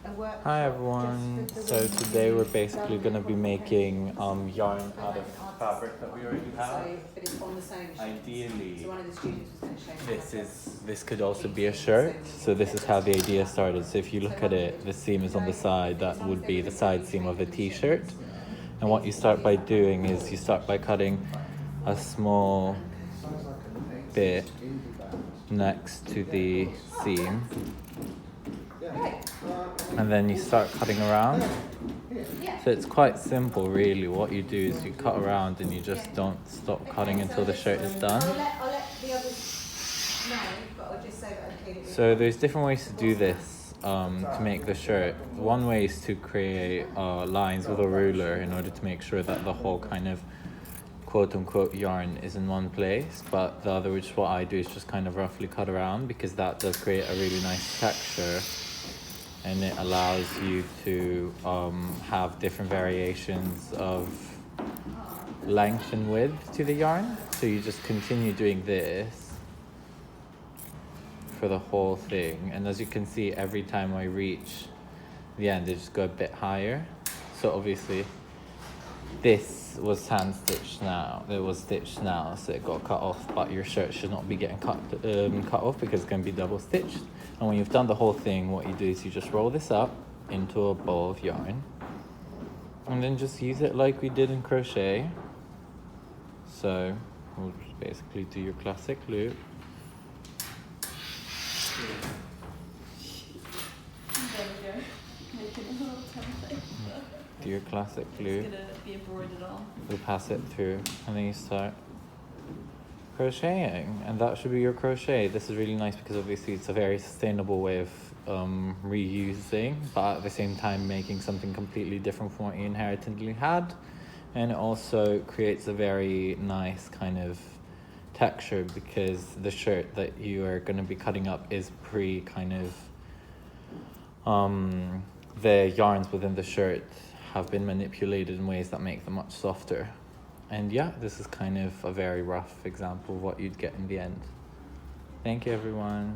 a workshop. Hi everyone. So today we're basically going to be making yarn out of fabric that we already have. So, but it's on the sewing machine. Ideally, So one of the students was going to show me. this could also be a shirt. So this is how the idea started. So if you look at it, the seam is on the side. That would be the side seam of a t-shirt. And what you start by doing is you start by cutting a small bit next to the seam. And then you start cutting around. So it's quite simple really. What you do is you cut around and you just don't stop cutting until the shirt is done. I'll let the others know, but I'll just say that I'm cleaning it. So there's different ways to do this to make the shirt. One way is to create lines with a ruler in order to make sure that the whole kind of quote-unquote yarn is in one place, but the other, which is what I do, is just kind of roughly cut around, because that does create a really nice texture and it allows you to have different variations of length and width to the yarn. So you just continue doing this for the whole thing, and as you can see, every time I reach the end, I just go a bit higher. So obviously this was hand stitched now, it was stitched now, so it got cut off, but your shirt should not be getting cut off because it's going to be double stitched. And when you've done the whole thing, what you do is you just roll this up into a ball of yarn and then just use it like we did in crochet. So we'll just basically do your classic loop. Do your classic loop. It's gonna be embroidered on. You'll pass it through and then you start crocheting, and that should be your crochet. This is really nice because obviously it's a very sustainable way of reusing, but at the same time making something completely different from what you inherently had. And it also creates a very nice kind of texture because the shirt that you are going to be cutting up is the yarns within the shirt have been manipulated in ways that make them much softer. And yeah, this is kind of a very rough example of what you'd get in the end. Thank you everyone.